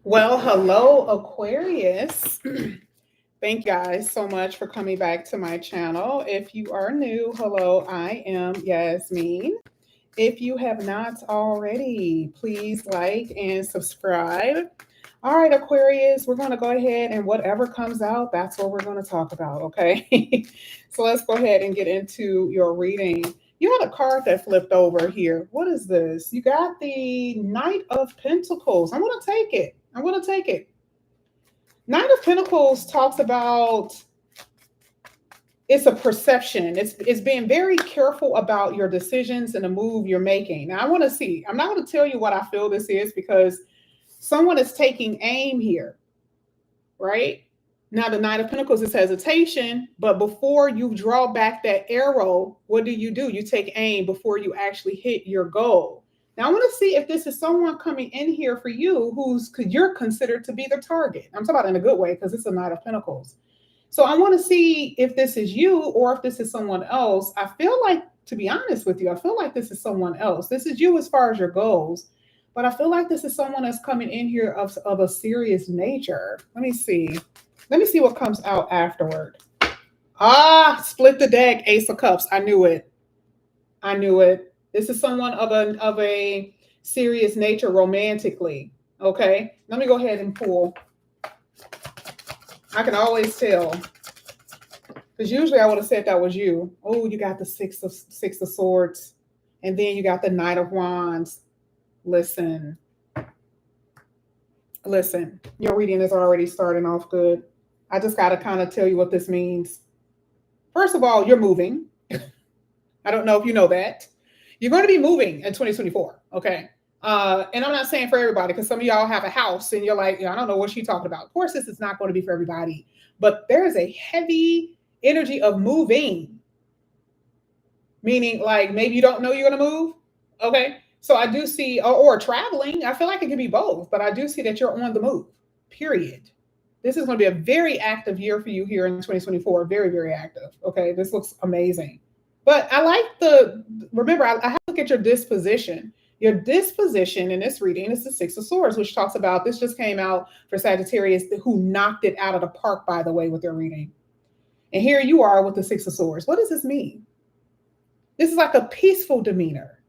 Well, hello, Aquarius. Thank you guys so much for coming back to my channel. If you are new, hello, I am Yasmin. If you have not already, please like and subscribe. All right, Aquarius, we're going to go ahead and whatever comes out, that's what we're going to talk about, okay? So let's go ahead and get into your reading. You had a card that flipped over here. What is this? You got the Knight of Pentacles. I'm going to take it. I'm going to take it. Knight of Pentacles talks about it's a perception. It's being very careful about your decisions and the move you're making. Now I want to see. I'm not going to tell you what I feel this is because someone is taking aim here, right? Now the Knight of Pentacles is hesitation, but before you draw back that arrow, what do? You take aim before you actually hit your goal. Now I want to see if this is someone coming in here for you who's you're considered to be the target. I'm talking about in a good way because it's a Knight of Pentacles. So I want to see if this is you or if this is someone else. I feel like, to be honest with you, I feel like this is someone else. This is you as far as your goals, but I feel like this is someone that's coming in here of a serious nature. Let me see. Let me see what comes out afterward. Ah, split the deck, Ace of Cups. I knew it. I knew it. This is someone of a serious nature romantically. Okay, let me go ahead and pull. I can always tell. Because usually I would have said that was you. Oh, you got the six of swords. And then you got the Knight of Wands. Listen. Listen. Your reading is already starting off good. I just got to kind of tell you what this means. First of all, you're moving. I don't know if you know that. You're going to be moving in 2024. Okay. And I'm not saying for everybody, because some of y'all have a house and you're like, I don't know what she's talking about. Of course, this is not going to be for everybody, but there is a heavy energy of moving, meaning like maybe you don't know you're going to move. Okay. So I do see, or traveling. I feel like it can be both, but I do see that you're on the move, period. This is going to be a very active year for you here in 2024. Very, very active. Okay. This looks amazing. But I like remember, I have to look at your disposition. Your disposition in this reading is the Six of Swords, which talks about, this just came out for Sagittarius who knocked it out of the park, by the way, with their reading. And here you are with the Six of Swords. What does this mean? This is like a peaceful demeanor,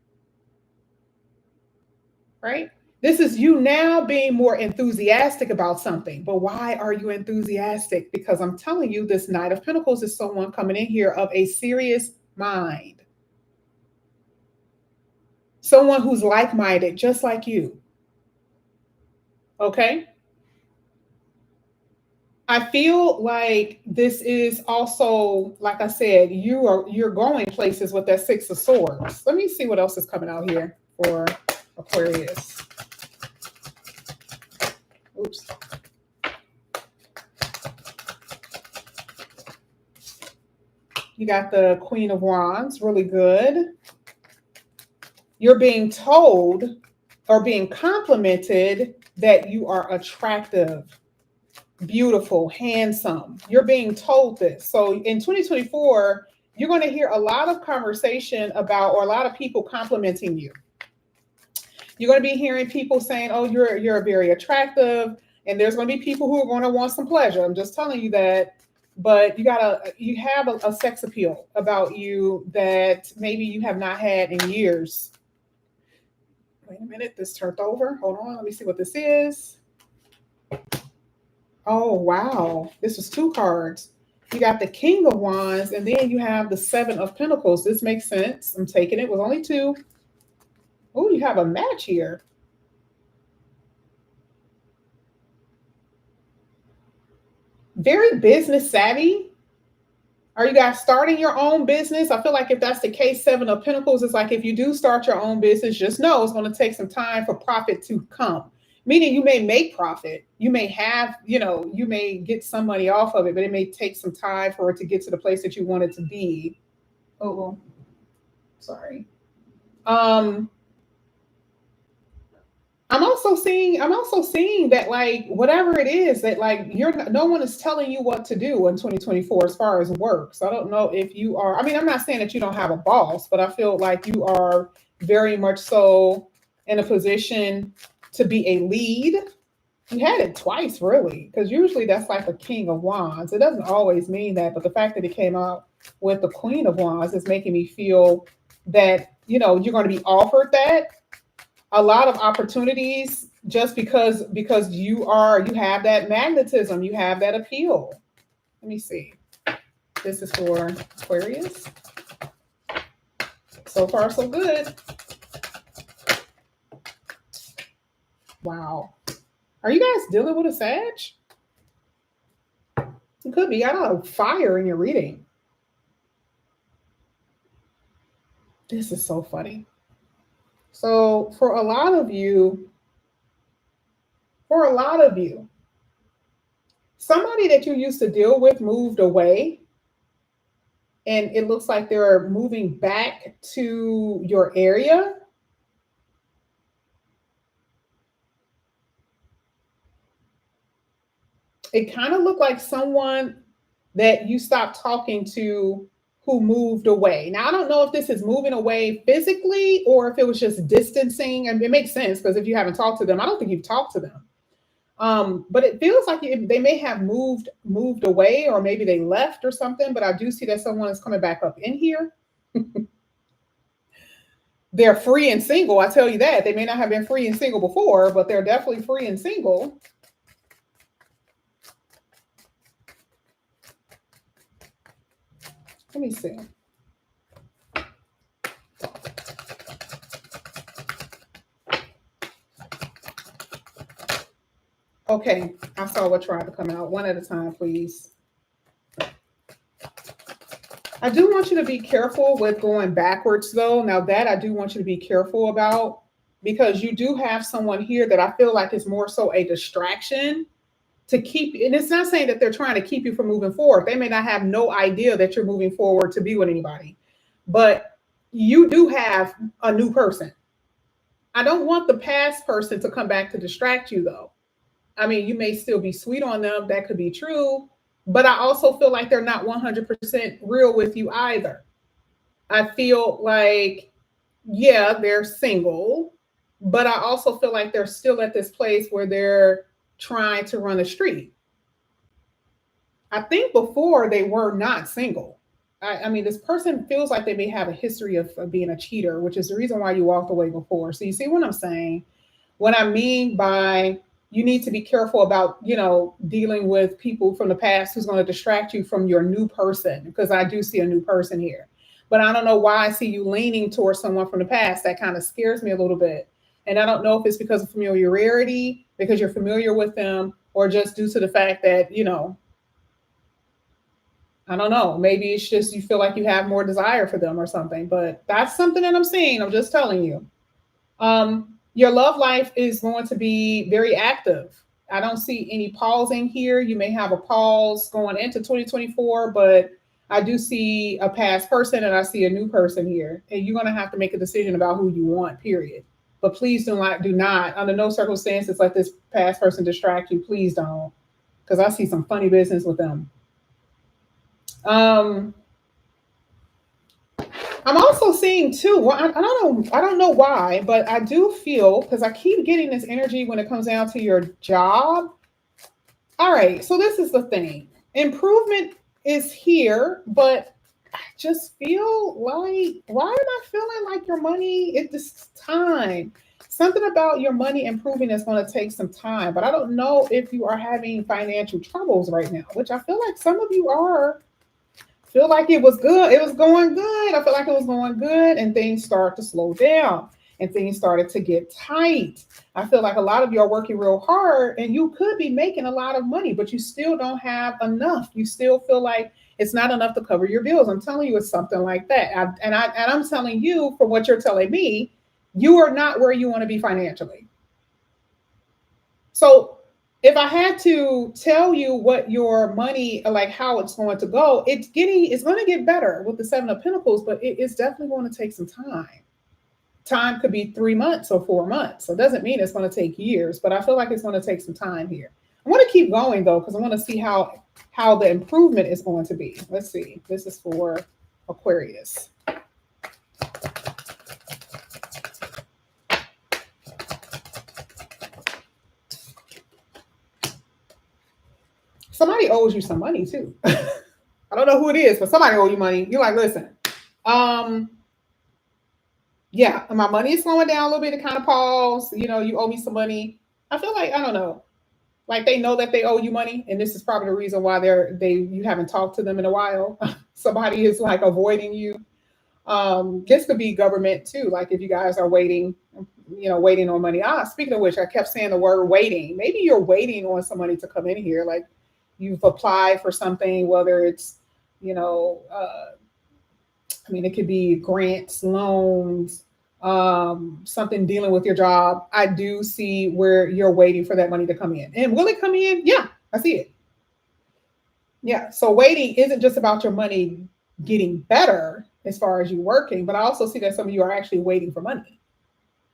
right? This is you now being more enthusiastic about something. But why are you enthusiastic? Because I'm telling you, this Knight of Pentacles is someone coming in here of a serious mind. Someone who's like-minded, just like you. Okay? I feel like this is also, like I said, you're going places with that Six of Swords. Let me see what else is coming out here for Aquarius. Oops. You got the Queen of Wands, really good. You're being told or being complimented that you are attractive, beautiful, handsome. You're being told this. So in 2024, you're going to hear a lot of conversation about, or a lot of people complimenting you. You're going to be hearing people saying, oh, you're very attractive. And there's going to be people who are going to want some pleasure. I'm just telling you that. But you have a sex appeal about you that maybe you have not had in years. Wait a minute, this turned over. Hold on, let me see what this is. Oh, wow. This was two cards. You got the King of Wands, and then you have the Seven of Pentacles. This makes sense. I'm taking it with only two. Oh, you have a match here. Very business savvy. Are you guys starting your own business? I feel like if that's the case, Seven of Pentacles is like, if you do start your own business, just know it's going to take some time for profit to come. Meaning you may make profit. You may have, you may get some money off of it, but it may take some time for it to get to the place that you want it to be. Oh, sorry. I'm also seeing that, like, whatever it is that, like, no one is telling you what to do in 2024 as far as work. So I don't know if you are, I mean, I'm not saying that you don't have a boss, but I feel like you are very much so in a position to be a lead. You had it twice, really, because usually that's like a King of Wands. It doesn't always mean that, but the fact that it came out with the Queen of Wands is making me feel that, you're going to be offered that a lot of opportunities just because you have that magnetism, you have that appeal. Let me see. This is for Aquarius. So far, so good. Wow. Are you guys dealing with a Sag? It could be. I don't know. Fire in your reading. This is so funny. So for a lot of you, somebody that you used to deal with moved away, and it looks like they're moving back to your area. It kind of looked like someone that you stopped talking to who moved away. Now, I don't know if this is moving away physically or if it was just distancing. And it makes sense because if you haven't talked to them, I don't think you've talked to them. But it feels like they may have moved away, or maybe they left or something. But I do see that someone is coming back up in here. They're free and single. I tell you that. They may not have been free and single before, but they're definitely free and single. Let me see. Okay, I saw what tried to come out. One at a time, please. I do want you to be careful with going backwards, though. Now, that I do want you to be careful about, because you do have someone here that I feel like is more so a distraction to keep. And it's not saying that they're trying to keep you from moving forward. They may not have no idea that you're moving forward to be with anybody, but you do have a new person. I don't want the past person to come back to distract you, though. I mean, you may still be sweet on them. That could be true. But I also feel like they're not 100% real with you either. I feel like, yeah, they're single, but I also feel like they're still at this place where they're trying to run a street. I think before they were not single. I mean, this person feels like they may have a history of being a cheater, which is the reason why you walked away before. So you see what I'm saying? What I mean by you need to be careful about, dealing with people from the past who's going to distract you from your new person, because I do see a new person here. But I don't know why I see you leaning towards someone from the past. That kind of scares me a little bit. And I don't know if it's because of familiarity, because you're familiar with them, or just due to the fact that, I don't know. Maybe it's just you feel like you have more desire for them or something. But that's something that I'm seeing. I'm just telling you. Your love life is going to be very active. I don't see any pausing here. You may have a pause going into 2024, but I do see a past person and I see a new person here. And you're going to have to make a decision about who you want, period. But please do not, under no circumstances, let this past person distract you. Please don't. Because I see some funny business with them. I'm also seeing too. Well, I don't know why, but I do feel, because I keep getting this energy when it comes down to your job. All right, so this is the thing. Improvement is here, but I just feel like, why am I feeling like your money? It's this time. Something about your money improving is going to take some time, but I don't know if you are having financial troubles right now, which I feel like some of you are. Feel like it was good. It was going good. I feel like it was going good, and things start to slow down and things started to get tight. I feel like a lot of you are working real hard and you could be making a lot of money, but you still don't have enough. You still feel like it's not enough to cover your bills. I'm telling you, it's something like that. I'm telling you, from what you're telling me, you are not where you want to be financially. So if I had to tell you what your money, like how it's going to go, it's going to get better with the Seven of Pentacles, but it's definitely going to take some time. Time could be 3 months or 4 months. So it doesn't mean it's going to take years, but I feel like it's going to take some time here. I want to keep going though, because I want to see how the improvement is going to be. Let's see. This is for Aquarius. somebody owes you some money too. I don't know who it is, but somebody owes you money. You're like, listen, yeah, my money is slowing down a little bit to kind of pause. You know, you owe me some money. I feel like, I don't know, like they know that they owe you money, and this is probably the reason why you haven't talked to them in a while. Somebody is like avoiding you. This could be government too. Like if you guys are waiting, waiting on money. Speaking of which, I kept saying the word waiting. Maybe you're waiting on somebody to come in here. Like you've applied for something, whether it's, it could be grants, loans, something dealing with your job. I do see where you're waiting for that money to come in. And will it come in? Yeah, I see it. Yeah. So waiting isn't just about your money getting better as far as you working, but I also see that some of you are actually waiting for money.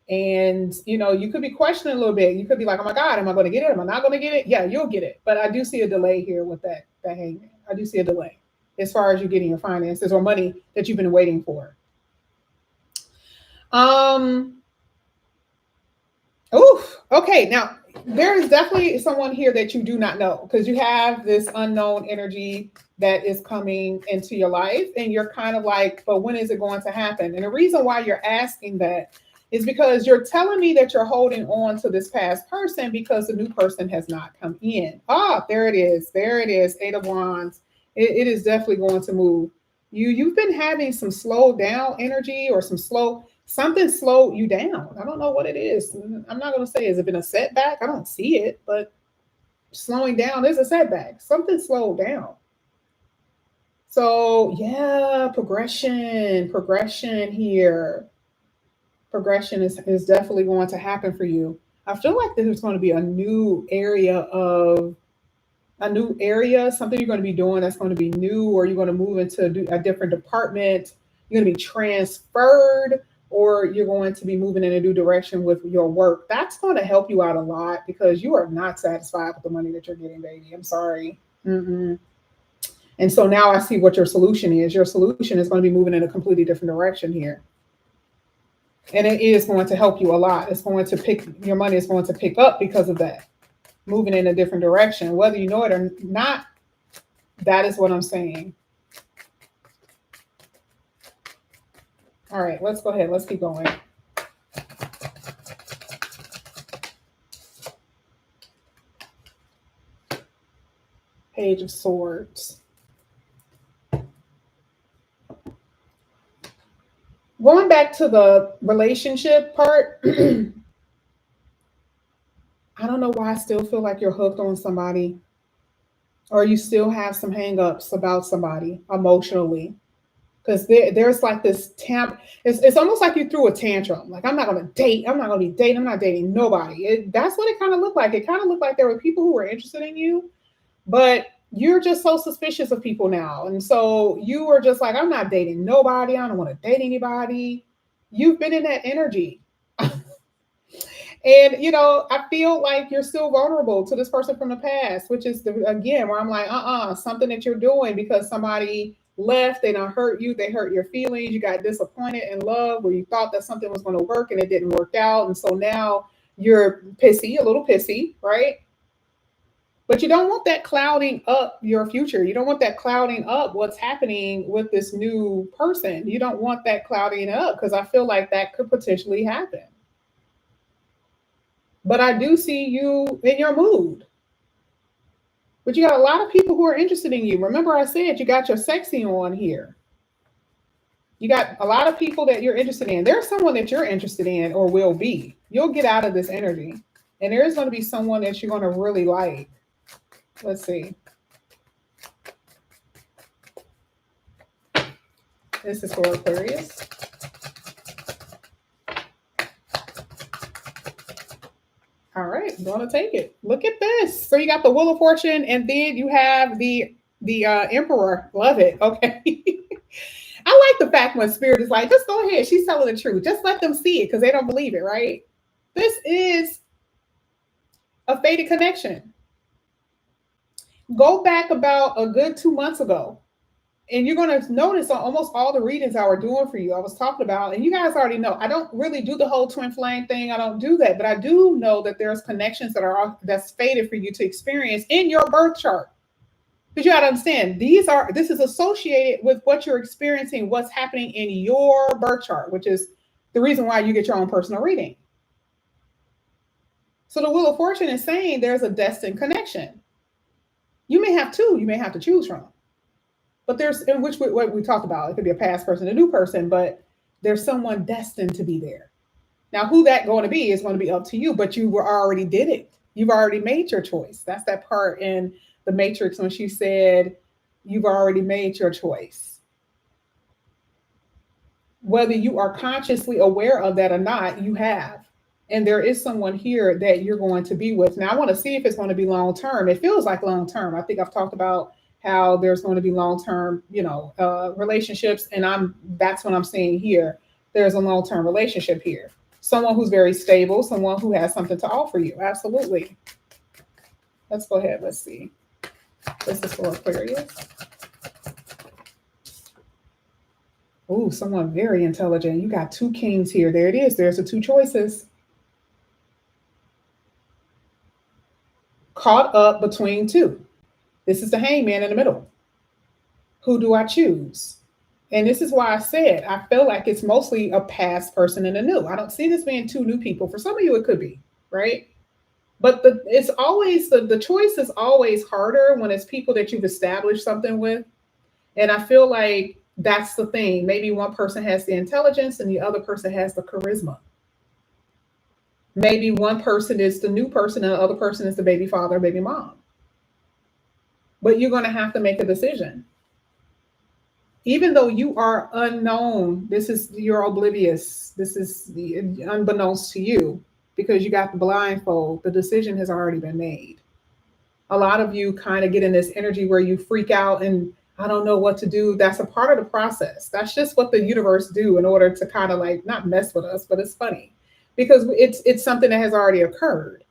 And you could be questioning a little bit. You could be like, oh my God, am I going to get it? Am I not going to get it? Yeah, you'll get it. But I do see a delay here with that hangman. I do see a delay as far as you getting your finances or money that you've been waiting for. Okay. Now there is definitely someone here that you do not know, because you have this unknown energy that is coming into your life, and you're kind of like, but when is it going to happen? And the reason why you're asking that is because you're telling me that you're holding on to this past person because the new person has not come in. There it is. There it is. 8 of Wands. It is definitely going to move. You've been having some slow down energy, or something slowed you down. I don't know what it is. I'm not going to say, has it been a setback? I don't see it, but slowing down is a setback. Something slowed down. So yeah, progression here. Progression is definitely going to happen for you. I feel like there's going to be a new area, something you're going to be doing that's going to be new, or you're going to move into a different department. You're going to be transferred, or you're going to be moving in a new direction with your work. That's going to help you out a lot, because you are not satisfied with the money that you're getting, baby. I'm sorry. And so now I see what your solution is. Your solution is going to be moving in a completely different direction here. And it is going to help you a lot. Your money is going to pick up because of that, moving in a different direction, whether you know it or not. That is what I'm saying. All right, let's go ahead. Let's keep going. Page of Swords. Going back to the relationship part, I don't know why I still feel like you're hooked on somebody, or you still have some hangups about somebody emotionally. Because there's like this it's almost like you threw a tantrum. Like, I'm not going to date. I'm not going to be dating. I'm not dating nobody. That's what it kind of looked like. It kind of looked like there were people who were interested in you, but you're just so suspicious of people now. And so you were just like, I'm not dating nobody. I don't want to date anybody. You've been in that energy. And, I feel like you're still vulnerable to this person from the past, which is, again, where I'm like, something that you're doing because somebody left, they don't hurt you, they hurt your feelings, you got disappointed in love, where you thought that something was going to work and it didn't work out. And so now you're a little pissy, right? But you don't want that clouding up your future. You don't want that clouding up what's happening with this new person. You don't want that clouding up, because I feel like that could potentially happen. But I do see you in your mood. But you got a lot of people who are interested in you. Remember I said you got your sexy on here. You got a lot of people that you're interested in. There's someone that you're interested in, or will be. You'll get out of this energy. And there is going to be someone that you're going to really like. Let's see. This is for Aquarius. All right, I'm going to take it. Look at this. So you got the Wheel of Fortune, and then you have the Emperor. Love it. Okay. I like the fact when Spirit is like, just go ahead. She's telling the truth. Just let them see it, because they don't believe it, right? This is a fated connection. Go back about a good 2 months ago, and you're going to notice on almost all the readings I were doing for you, I was talking about, and you guys already know, I don't really do the whole twin flame thing. I don't do that, but I do know that there's connections that's fated for you to experience in your birth chart. Because you got to understand, this is associated with what you're experiencing, what's happening in your birth chart, which is the reason why you get your own personal reading. So the Wheel of Fortune is saying there's a destined connection. You may have two, you may have to choose from. But there's, in which what we talked about, it could be a past person, a new person, but there's someone destined to be there. Now, who that going to be is going to be up to you, but you were already did it. You've already made your choice. That's that part in the Matrix when she said, you've already made your choice. Whether you are consciously aware of that or not, you have. And there is someone here that you're going to be with. Now, I want to see if it's going to be long term. It feels like long term. I think I've talked about how there's going to be long term, relationships, and that's what I'm seeing here. There's a long term relationship here. Someone who's very stable, someone who has something to offer you. Absolutely. Let's go ahead. Let's see. This is for Aquarius. Oh, someone very intelligent. You got two kings here. There it is. There's the two choices. Caught up between two. This is the hangman in the middle. Who do I choose? And this is why I said I feel like it's mostly a past person and a new. I don't see this being two new people. For some of you, it could be, right? But it's always the choice is always harder when it's people that you've established something with. And I feel like that's the thing. Maybe one person has the intelligence and the other person has the charisma. Maybe one person is the new person and the other person is the baby father, baby mom. But you're going to have to make a decision. Even though you are unknown, you're oblivious. This is unbeknownst to you because you got the blindfold. The decision has already been made. A lot of you kind of get in this energy where you freak out and I don't know what to do. That's a part of the process. That's just what the universe do in order to kind of like not mess with us, but it's funny because it's something that has already occurred.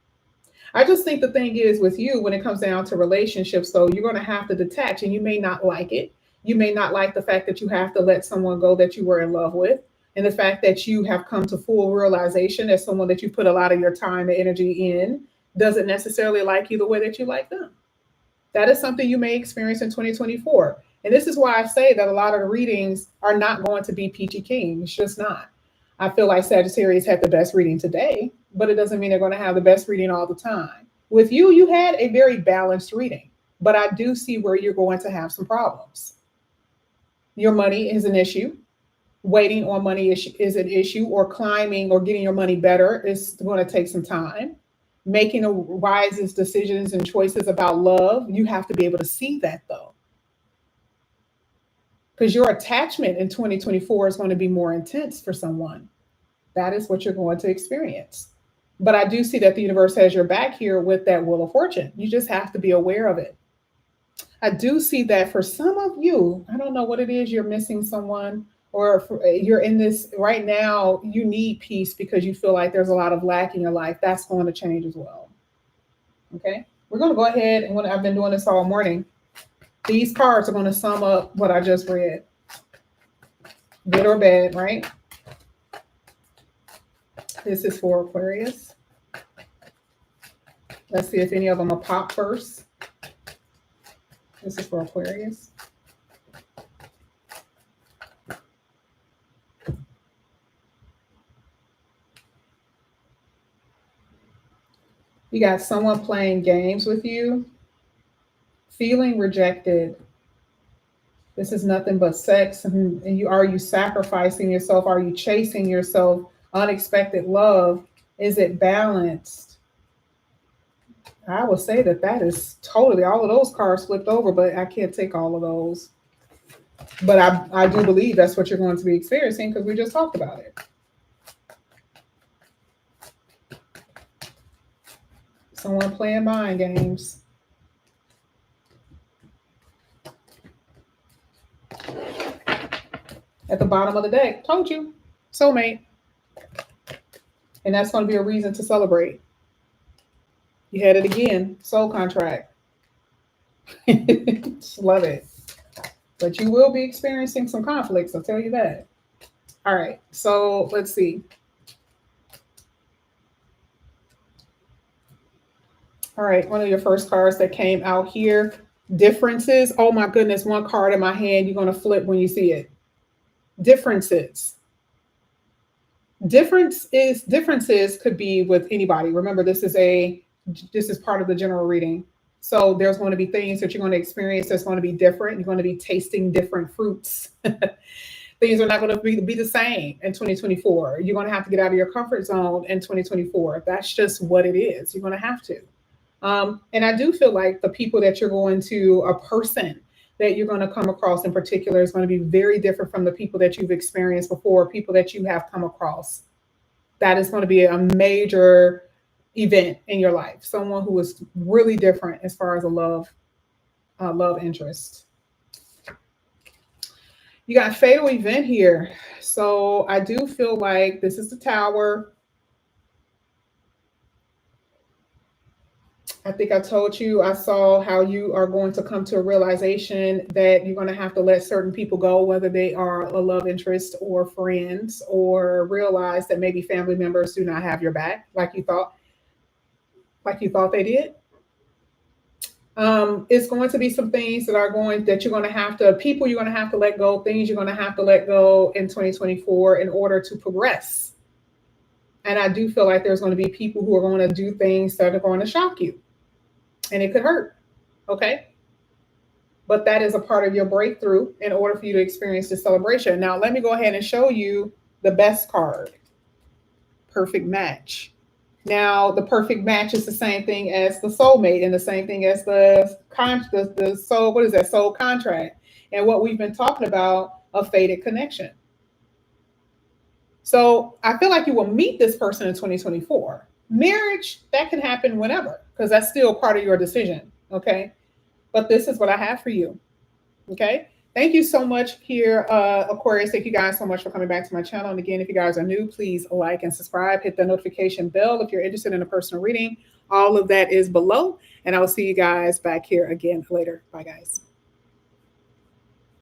I just think the thing is with you, when it comes down to relationships, though, you're going to have to detach and you may not like it. You may not like the fact that you have to let someone go that you were in love with. And the fact that you have come to full realization as someone that you put a lot of your time and energy in doesn't necessarily like you the way that you like them. That is something you may experience in 2024. And this is why I say that a lot of the readings are not going to be peachy keen. It's just not. I feel like Sagittarius had the best reading today, but it doesn't mean they're going to have the best reading all the time. With you, you had a very balanced reading, but I do see where you're going to have some problems. Your money is an issue. Waiting on money is an issue, or climbing or getting your money better is going to take some time. Making the wisest decisions and choices about love, you have to be able to see that though. Because your attachment in 2024 is going to be more intense for someone. That is what you're going to experience. But I do see that the universe has your back here with that Wheel of Fortune. You just have to be aware of it. I do see that for some of you, I don't know what it is, you're missing someone, or you're in this right now, you need peace because you feel like there's a lot of lack in your life. That's going to change as well. Okay, we're going to go ahead, and I've been doing this all morning. These cards are going to sum up what I just read. Good or bad, right? This is for Aquarius. Let's see if any of them will pop first. This is for Aquarius. You got someone playing games with you, feeling rejected. This is nothing but sex. And are you sacrificing yourself? Are you chasing yourself? Unexpected love. Is it balanced? I would say that is totally, all of those cards flipped over, but I can't take all of those. But I do believe that's what you're going to be experiencing because we just talked about it. Someone playing mind games. At the bottom of the deck, told you, soulmate. And that's going to be a reason to celebrate. You had it again, soul contract. Love it. But you will be experiencing some conflicts, I'll tell you that. All right, so let's see. All right, one of your first cards that came out here Differences. Oh my goodness, one card in my hand, you're going to flip when you see it. Differences. Differences could be with anybody. Remember, this is part of the general reading. So there's going to be things that you're going to experience that's going to be different. You're going to be tasting different fruits. Things are not going to be the same in 2024. You're going to have to get out of your comfort zone in 2024. That's just what it is. You're going to have to. And I do feel like the people that you're going to, a person that you're going to come across in particular is going to be very different from the people that you've experienced before, people that you have come across. That is going to be a major event in your life. Someone who is really different as far as a love interest. You got fatal event here. So I do feel like this is the Tower. I think I told you, I saw how you are going to come to a realization that you're going to have to let certain people go, whether they are a love interest or friends, or realize that maybe family members do not have your back like you thought they did. It's going to be some things that you're going to have to, people you're going to have to let go, things you're going to have to let go in 2024 in order to progress. And I do feel like there's going to be people who are going to do things that are going to shock you, and it could hurt. Okay. But that is a part of your breakthrough in order for you to experience the celebration. Now, let me go ahead and show you the best card, perfect match. Now, the perfect match is the same thing as the soulmate and the same thing as the soul, what is that? Soul contract. And what we've been talking about, a fated connection. So I feel like you will meet this person in 2024. Marriage, that can happen whenever, because that's still part of your decision. Okay. But this is what I have for you. Okay. Thank you so much here, Aquarius. Thank you guys so much for coming back to my channel. And again, if you guys are new, please like and subscribe. Hit the notification bell if you're interested in a personal reading. All of that is below. And I will see you guys back here again later. Bye, guys.